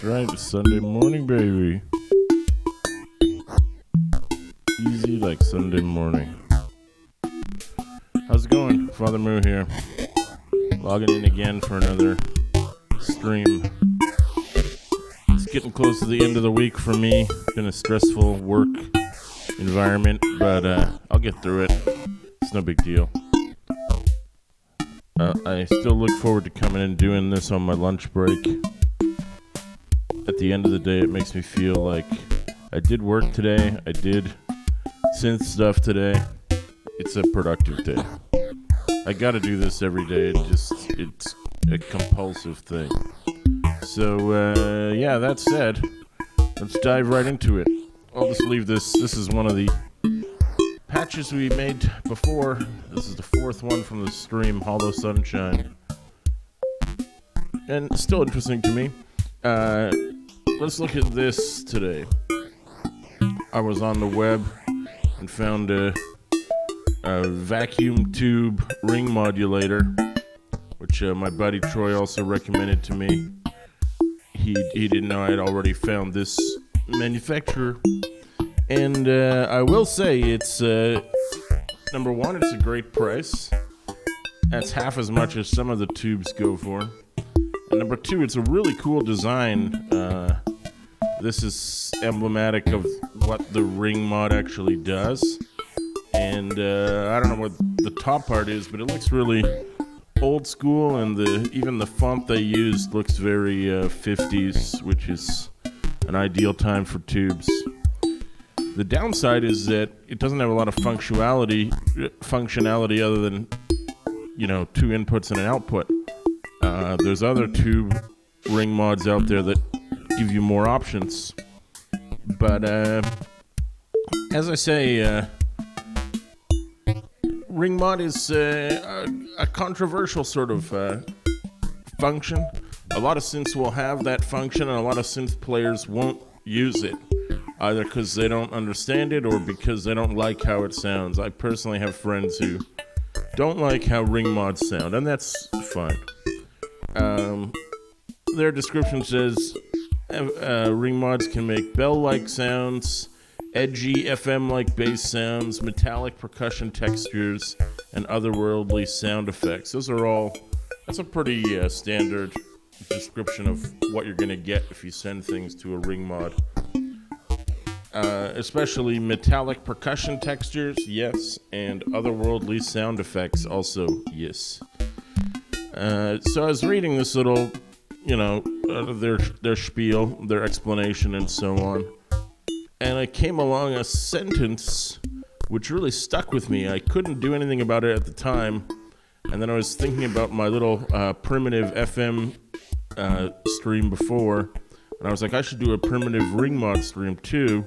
right. It's Sunday morning, baby. Easy like Sunday morning. How's it going? Father Moo here. Logging in again for another stream. It's getting close to the end of the week for me. Been a stressful work environment, but I'll get through it. It's no big deal. I still look forward to coming and doing this on my lunch break. At the end of the day, it makes me feel like I did work today. I did synth stuff today. It's a productive day. I gotta do this every day. It's a compulsive thing. So, yeah, that said, let's dive right into it. I'll just leave this. This is one of the patches we made before. This is the fourth one from the stream, Hollow Sunshine. And it's still interesting to me. Let's look at this today. I was on the web and found a vacuum tube ring modulator, which my buddy Troy also recommended to me. He didn't know I had already found this manufacturer. And I will say it's, number one, it's a great price. That's half as much as some of the tubes go for. And number two, it's a really cool design. This is emblematic of what the ring mod actually does. And I don't know what the top part is, but it looks really old school, and even the font they used looks very 50s, which is an ideal time for tubes. The downside is that it doesn't have a lot of functionality other than, two inputs and an output. There's other tube ring mods out there that give you more options. But as I say, ring mod is a controversial sort of function. A lot of synths will have that function, and a lot of synth players won't use it, either because they don't understand it or because they don't like how it sounds. I personally have friends who don't like how ring mods sound, and that's fine. Their description says ring mods can make bell-like sounds, edgy FM-like bass sounds, metallic percussion textures, and otherworldly sound effects. That's a pretty standard description of what you're going to get if you send things to a ring mod. Especially metallic percussion textures, yes, and otherworldly sound effects, also, yes. So I was reading this little, their spiel, their explanation, and so on. And I came along a sentence which really stuck with me. I couldn't do anything about it at the time. And then I was thinking about my little primitive FM stream before. And I was like, I should do a primitive ring mod stream too,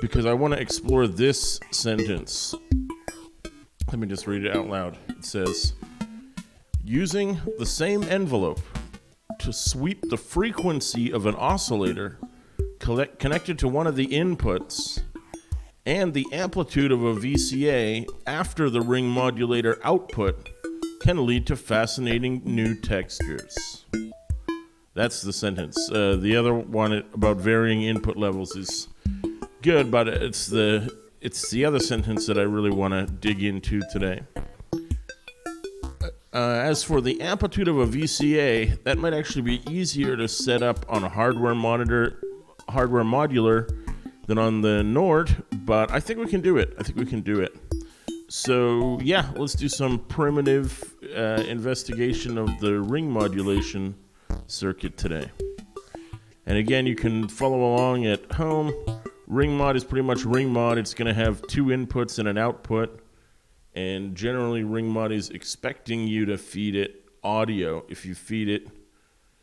because I want to explore this sentence. Let me just read it out loud. It says, using the same envelope to sweep the frequency of an oscillator connected to one of the inputs and the amplitude of a VCA after the ring modulator output can lead to fascinating new textures. That's the sentence. The other one about varying input levels is good, but it's the other sentence that I really want to dig into today. As for the amplitude of a VCA, that might actually be easier to set up on a hardware modular than on the Nord, but I think we can do it. So yeah, let's do some primitive investigation of the ring modulation circuit today. And again, you can follow along at home. Ring mod is pretty much ring mod. It's going to have two inputs and an output. And generally, ring mod is expecting you to feed it audio. If you feed it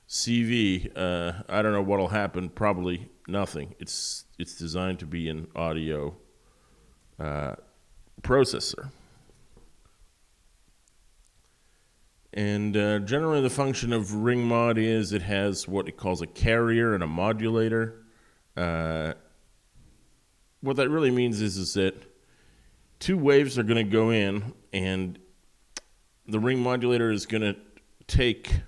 CV, I don't know what'll happen. Probably nothing. It's designed to be an audio processor. And generally, the function of ring mod is it has what it calls a carrier and a modulator. What that really means is that two waves are going to go in, and the ring modulator is going to take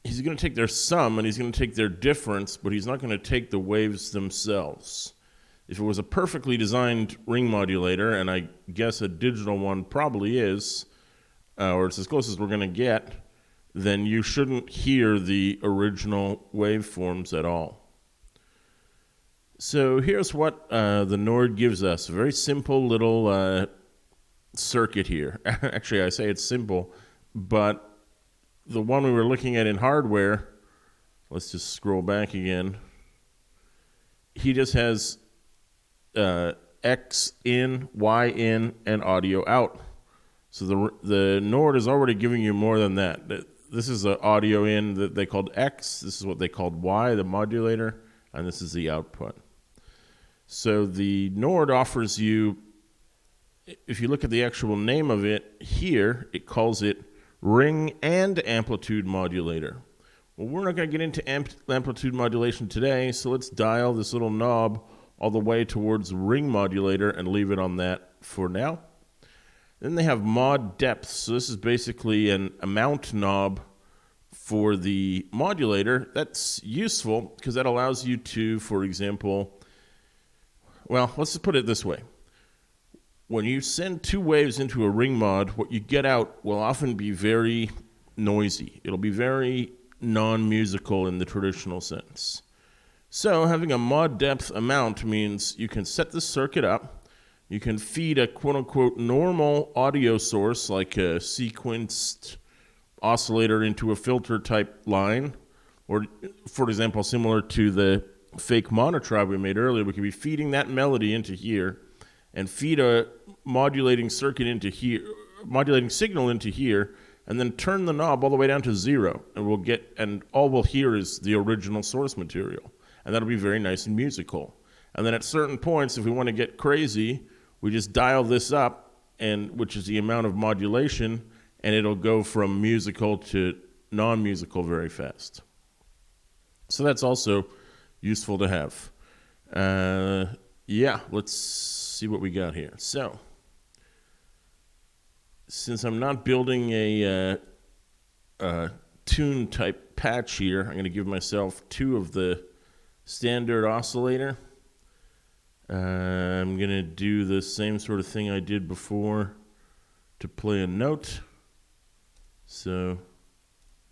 he's going to take their sum and he's going to take their difference, but he's not going to take the waves themselves. If it was a perfectly designed ring modulator, and I guess a digital one probably is, or it's as close as we're going to get, then you shouldn't hear the original waveforms at all. So here's what the Nord gives us. A very simple little circuit here. Actually, I say it's simple, but the one we were looking at in hardware, let's just scroll back again. He just has X in, Y in, and audio out. So the Nord is already giving you more than that. This is the audio in that they called X. This is what they called Y, the modulator, and this is the output. So the Nord offers you, if you look at the actual name of it here, it calls it ring and amplitude modulator. Well, we're not going to get into amplitude modulation today, so let's dial this little knob all the way towards ring modulator and leave it on that for now. Then they have mod depth. So this is basically an amount knob for the modulator. That's useful because that allows you to, for example, well, let's just put it this way. When you send two waves into a ring mod, what you get out will often be very noisy. It'll be very non-musical in the traditional sense. So having a mod depth amount means you can set the circuit up, you can feed a quote-unquote normal audio source like a sequenced oscillator into a filter type line, or for example, similar to the fake monotribe we made earlier, we could be feeding that melody into here and feed a modulating circuit into here, modulating signal into here, and then turn the knob all the way down to 0, and all we'll hear is the original source material. And that'll be very nice and musical. And then at certain points, if we want to get crazy, we just dial this up, which is the amount of modulation, and it'll go from musical to non-musical very fast. So that's also useful to have. Let's see what we got here. So, since I'm not building a tune type patch here, I'm going to give myself 2 of the standard oscillator. I'm going to do the same sort of thing I did before to play a note. So,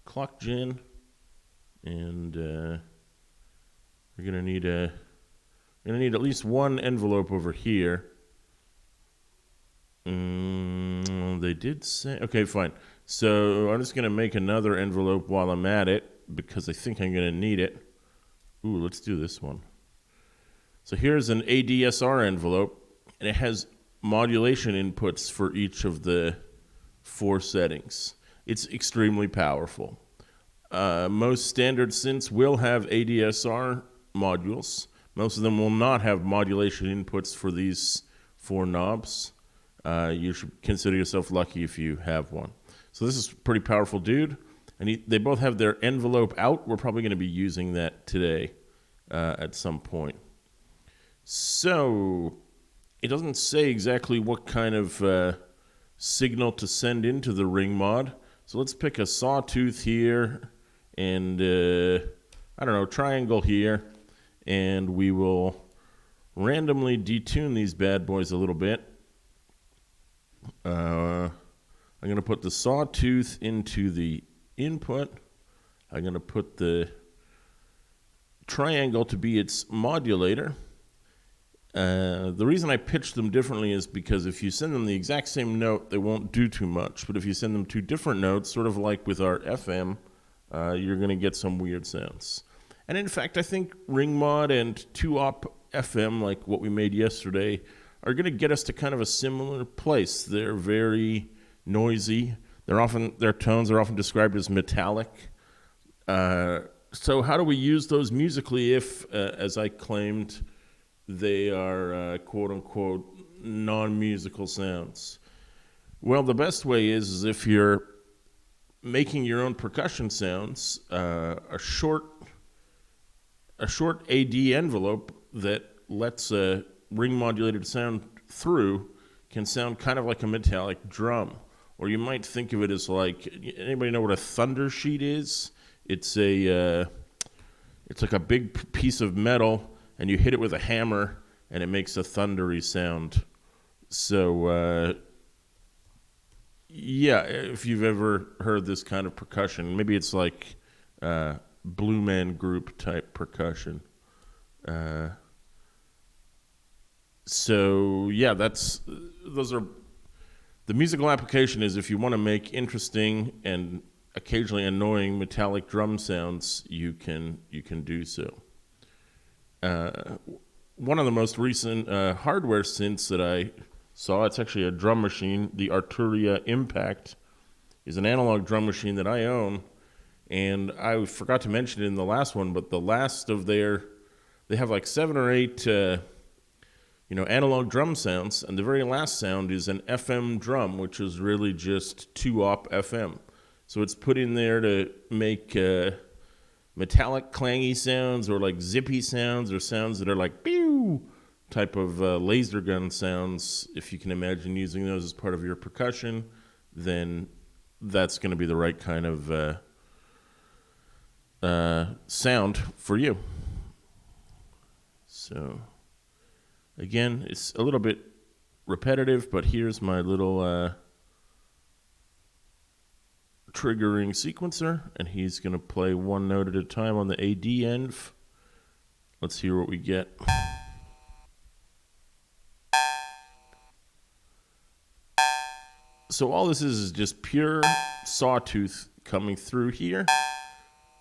clock gen, and we're going to need at least one envelope over here. They did say, okay, fine. So I'm just going to make another envelope while I'm at it because I think I'm going to need it. Ooh, let's do this one. So here's an ADSR envelope, and it has modulation inputs for each of the 4 settings. It's extremely powerful. Most standard synths will have ADSR modules. Most of them will not have modulation inputs for these 4 knobs. You should consider yourself lucky if you have one. So this is a pretty powerful dude. And they both have their envelope out. We're probably going to be using that today at some point. So it doesn't say exactly what kind of signal to send into the ring mod. So let's pick a sawtooth here and, triangle here. And we will randomly detune these bad boys a little bit. I'm going to put the sawtooth into the input. I'm going to put the triangle to be its modulator. The reason I pitch them differently is because if you send them the exact same note, they won't do too much. But if you send them 2 different notes, sort of like with our FM, you're going to get some weird sounds. And in fact, I think ring mod and 2-op FM, like what we made yesterday, are going to get us to kind of a similar place. They're very noisy. Their tones are often described as metallic. So how do we use those musically if, as I claimed, they are quote-unquote non-musical sounds? Well, the best way is if you're making your own percussion sounds, a short AD envelope that lets a ring modulated sound through can sound kind of like a metallic drum. Or you might think of it as like, anybody know what a thunder sheet is? It's it's like a big piece of metal, and you hit it with a hammer, and it makes a thundery sound. So, yeah, if you've ever heard this kind of percussion, maybe it's like Blue Man Group type percussion. So yeah, those are the musical application. Is if you want to make interesting and occasionally annoying metallic drum sounds, you can do so. One of the most recent hardware synths that I saw, it's actually a drum machine. The Arturia Impact is an analog drum machine that I own, and I forgot to mention it in the last one, but the last of they have like 7 or 8 analog drum sounds, and the very last sound is an FM drum, which is really just 2-op FM. So it's put in there to make metallic clangy sounds, or like zippy sounds, or sounds that are like pew type of laser gun sounds. If you can imagine using those as part of your percussion, then that's going to be the right kind of sound for you. So again, it's a little bit repetitive, but here's my little triggering sequencer, and he's going to play one note at a time on the AD end. Let's hear what we get. So all this is just pure sawtooth coming through here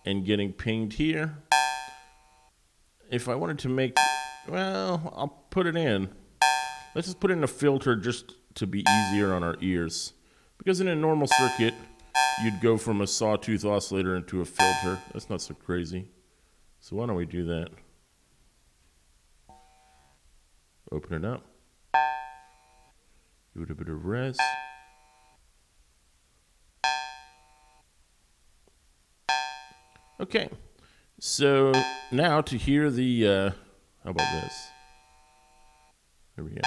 and getting pinged here. If I wanted to make, well, I'll put it in. Let's just put in a filter just to be easier on our ears. Because in a normal circuit, you'd go from a sawtooth oscillator into a filter. That's not so crazy. So why don't we do that? Open it up. Give it a bit of res. Okay. So now to hear the, how about this? There we go.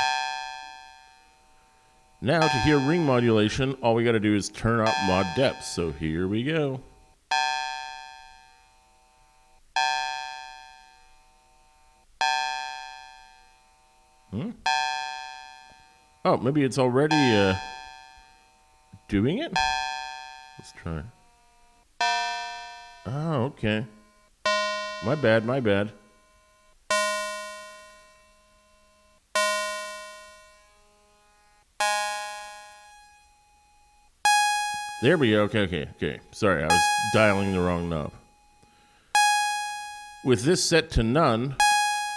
Now to hear ring modulation, all we got to do is turn up mod depth. So here we go. Oh, maybe it's already doing it? Let's try. Oh, okay. My bad. There we go. Okay. Sorry, I was dialing the wrong knob. With this set to none,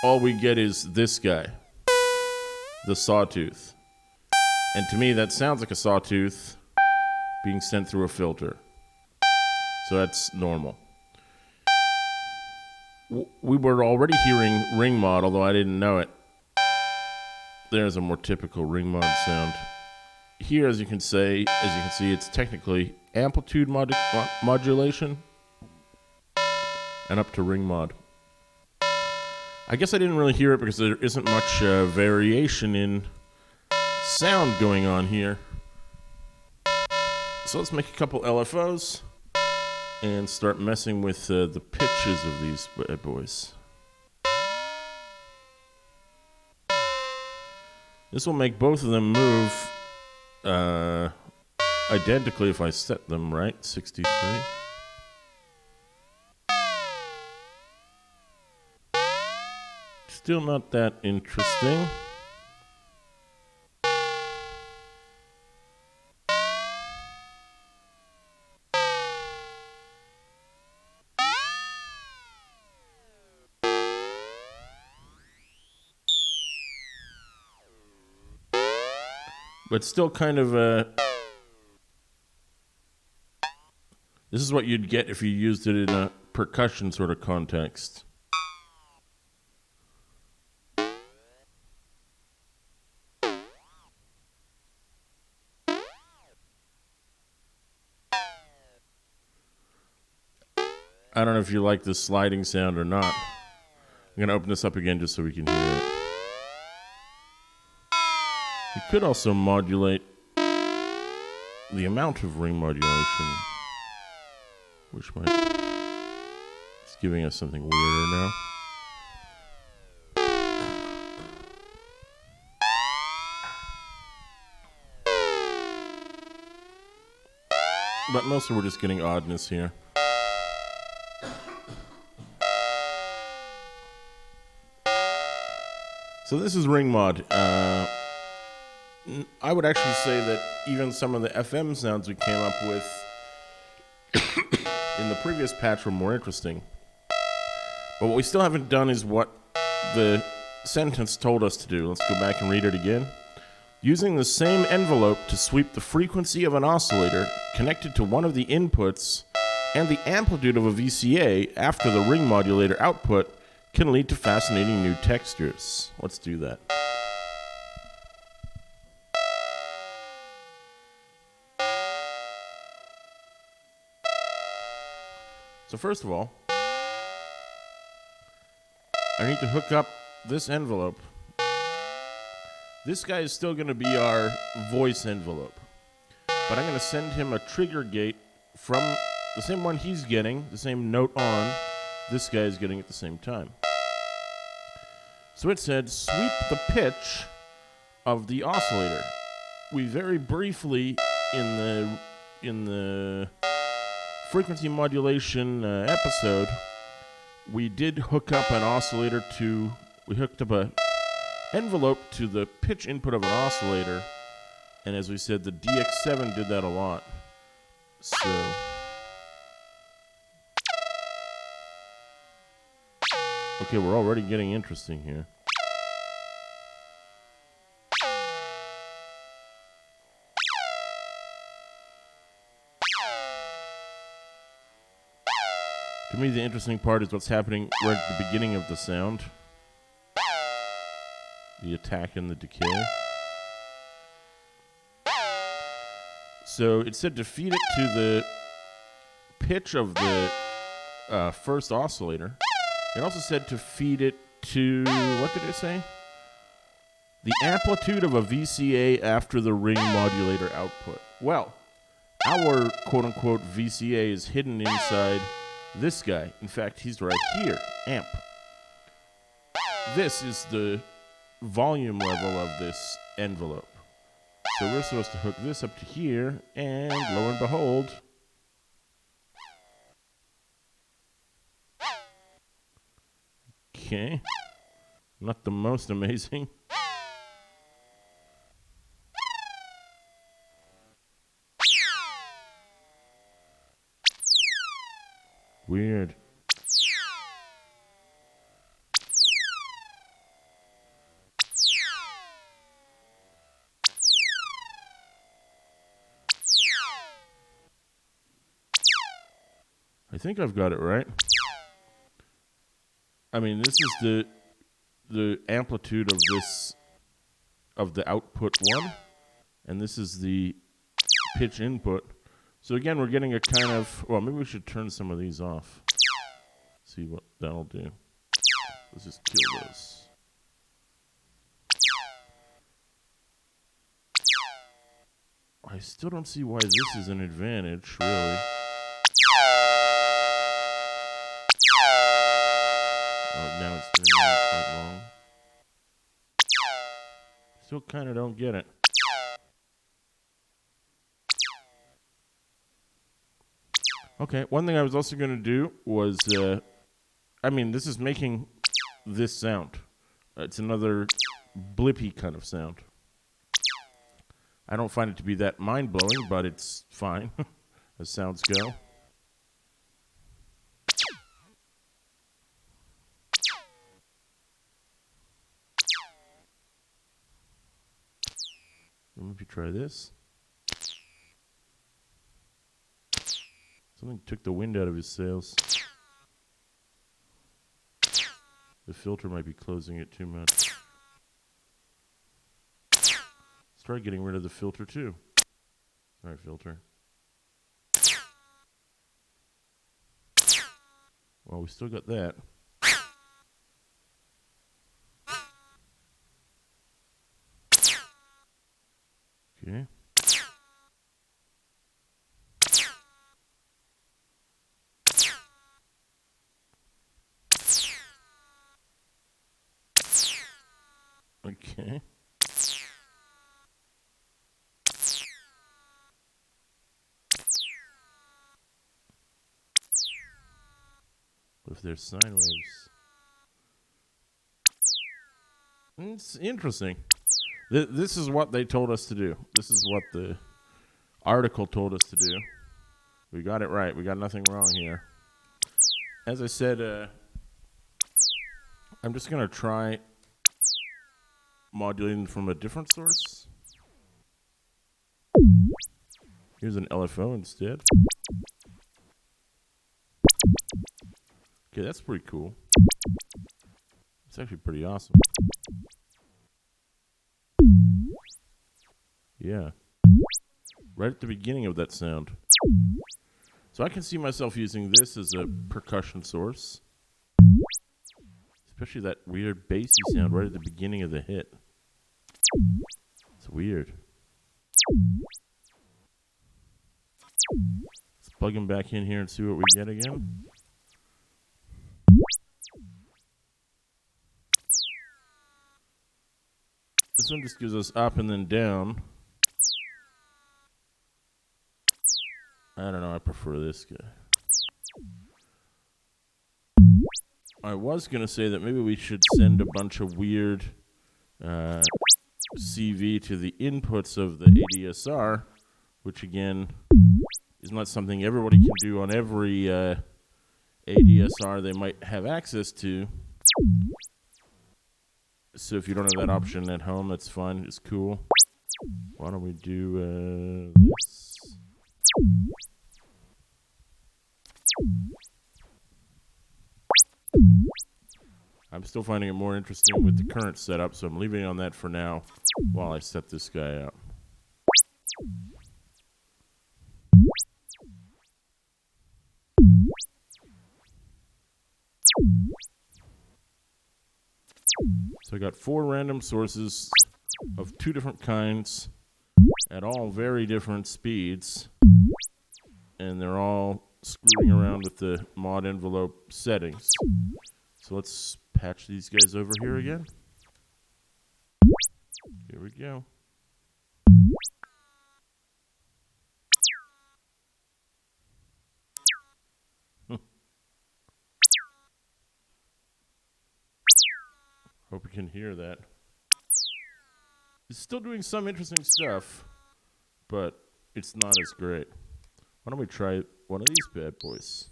all we get is this guy, the sawtooth. And to me, that sounds like a sawtooth being sent through a filter. So that's normal. We were already hearing ring mod, although I didn't know it. There's a more typical ring mod sound. Here, as you can see, it's technically amplitude modulation and up to ring mod. I guess I didn't really hear it because there isn't much variation in sound going on here. So let's make a couple LFOs and start messing with the pitches of these bad boys. This will make both of them move identically if I set them right. 63. Still not that interesting. But still kind of this is what you'd get if you used it in a percussion sort of context. I don't know if you like this sliding sound or not. I'm going to open this up again just so we can hear it. You could also modulate the amount of ring modulation, which might giving us something weirder now. But mostly we're just getting oddness here. So this is ring mod. I would actually say that even some of the FM sounds we came up with in the previous patch were more interesting. But what we still haven't done is what the sentence told us to do. Let's go back and read it again. Using the same envelope to sweep the frequency of an oscillator connected to one of the inputs and the amplitude of a VCA after the ring modulator output can lead to fascinating new textures. Let's do that. So first of all, I need to hook up this envelope. This guy is still going to be our voice envelope, but I'm going to send him a trigger gate from the same one he's getting, the same note on, this guy is getting at the same time. So it said, sweep the pitch of the oscillator. We very briefly in the frequency modulation episode, we did hook up an oscillator to, we hooked up a envelope to the pitch input of an oscillator, and as we said, the DX7 did that a lot. So okay, we're already getting interesting here. To me, the interesting part is what's happening right at the beginning of the sound. The attack and the decay. So it said to feed it to the pitch of the first oscillator. It also said to feed it to, what did it say? The amplitude of a VCA after the ring modulator output. Well, our quote-unquote VCA is hidden inside this guy. In fact, he's right here, amp. This is the volume level of this envelope. So we're supposed to hook this up to here, and lo and behold, okay, not the most amazing. Weird. I think I've got it right. I mean, this is the amplitude of this, of the output one, and this is the pitch input. So again, we're getting a kind of, well, maybe we should turn some of these off. See what that'll do. Let's just kill this. I still don't see why this is an advantage, really. Oh, now it's doing it quite long. Still kind of don't get it. Okay, one thing I was also going to do was, I mean, this is making this sound. It's another blippy kind of sound. I don't find it to be that mind-blowing, but it's fine as sounds go. Maybe try this. Something took the wind out of his sails. The filter might be closing it too much. Let's try getting rid of the filter too. All right, filter. Well, we still got that. Okay. Okay. What if there's sine waves? It's interesting. This is what they told us to do. This is what the article told us to do. We got it right. We got nothing wrong here. As I said, I'm just going to try modulating from a different source. Here's an LFO instead. Okay, that's pretty cool. It's actually pretty awesome. Yeah. Right at the beginning of that sound. So I can see myself using this as a percussion source. Especially that weird bassy sound right at the beginning of the hit. It's weird. Let's plug him back in here and see what we get again. This one just gives us up and then down. I don't know, I prefer this guy. I was going to say that maybe we should send a bunch of weird CV to the inputs of the ADSR, which again is not something everybody can do on every ADSR they might have access to. So if you don't have that option at home, that's fine. It's cool. Why don't we do this? I'm still finding it more interesting with the current setup, so I'm leaving it on that for now while I set this guy up. So I got 4 random sources of 2 different kinds at all very different speeds, and they're all screwing around with the mod envelope settings. So let's patch these guys over here again. Here we go. Hope you can hear that. It's still doing some interesting stuff, but it's not as great. Why don't we try one of these bad boys?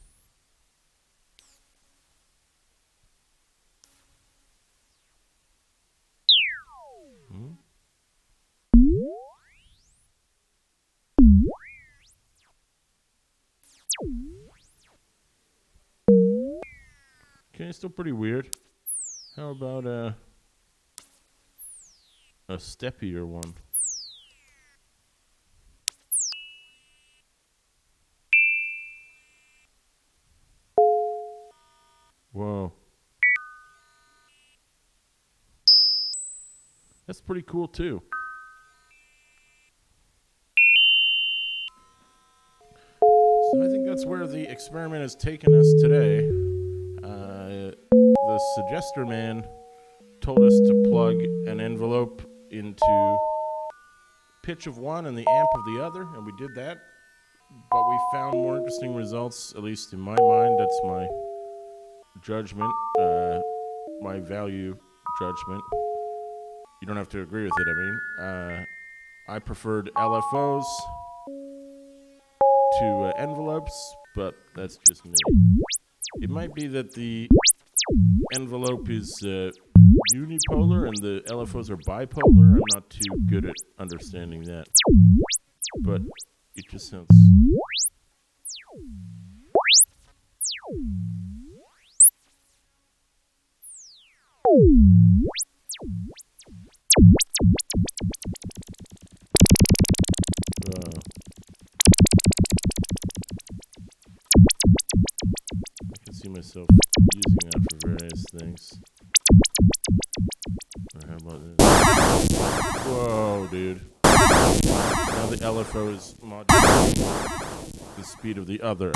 Okay, still pretty weird. How about a steppier one? Whoa. That's pretty cool too. So I think that's where the experiment has taken us today. The suggester man told us to plug an envelope into pitch of one and the amp of the other, and we did that. But we found more interesting results, at least in my mind. That's my judgment, my value judgment. You don't have to agree with it, I mean. I preferred LFOs to envelopes, but that's just me. It might be that the envelope is unipolar and the LFOs are bipolar. I'm not too good at understanding that. But it just sounds... I can see myself using that for various things. Or how about this? Whoa, dude. Now the LFO is modulating the speed of the other.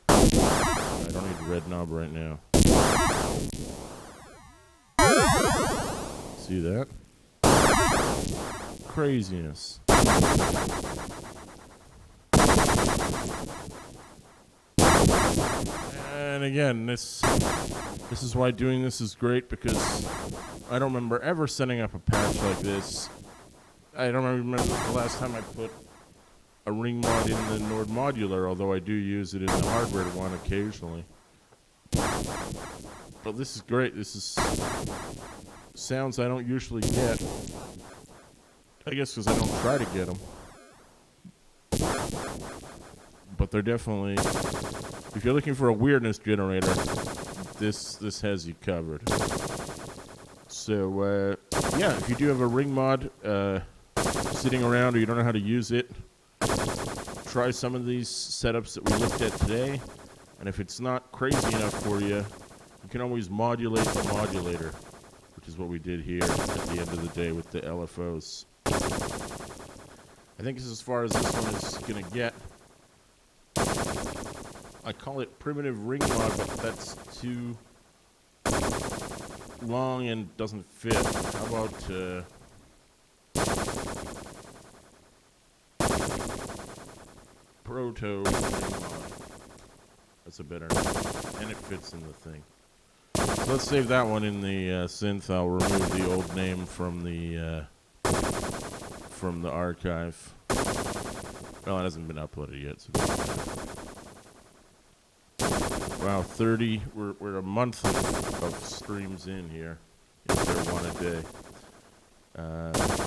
I don't need the red knob right now. See that? Craziness. And again, this is why doing this is great, because I don't remember ever setting up a patch like this. I don't remember the last time I put a ring mod in the Nord Modular, although I do use it in the hardware one occasionally. But this is great. This is sounds I don't usually get. I guess because I don't try to get them. But they're definitely, if you're looking for a weirdness generator, this has you covered. So yeah, if you do have a ring mod sitting around or you don't know how to use it, try some of these setups that we looked at today, and if it's not crazy enough for you, you can always modulate the modulator, which is what we did here at the end of the day with the LFOs. I think this is as far as this one is going to get. I call it primitive ring mod, but that's too long and doesn't fit. How about proto ring mod? That's a better name, and it fits in the thing. So let's save that one in the synth. I'll remove the old name from the archive. Well, it hasn't been uploaded yet, so wow, 30. We're a month of streams in here. If they're one a day.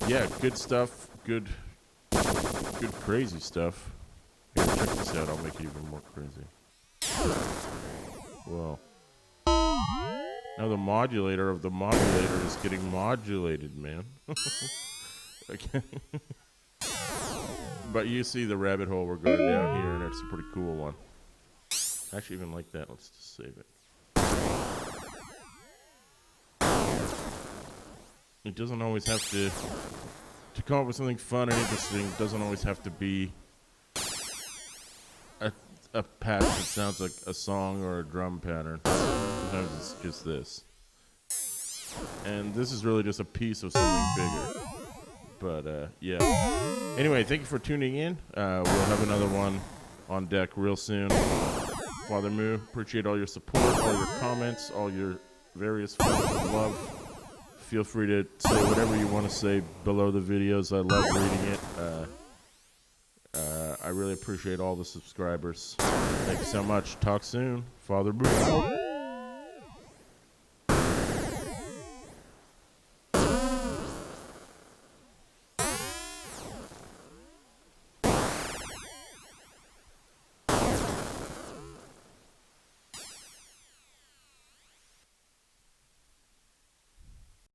Yeah, good stuff. Good crazy stuff. Here, check this out. I'll make it even more crazy. Whoa. Now the modulator of the modulator is getting modulated, man. Okay. But you see the rabbit hole we're going down here, and it's a pretty cool one. I actually even like that. Let's just save it. It doesn't always have to come up with something fun and interesting. It doesn't always have to be a patch that sounds like a song or a drum pattern. Sometimes it's just this. And this is really just a piece of something bigger. But, yeah. Anyway, thank you for tuning in. We'll have another one on deck real soon. Father Moo, appreciate all your support, all your comments, all your various forms of love. Feel free to say whatever you want to say below the videos. I love reading it. I really appreciate all the subscribers. Thank you so much. Talk soon. Father Moo.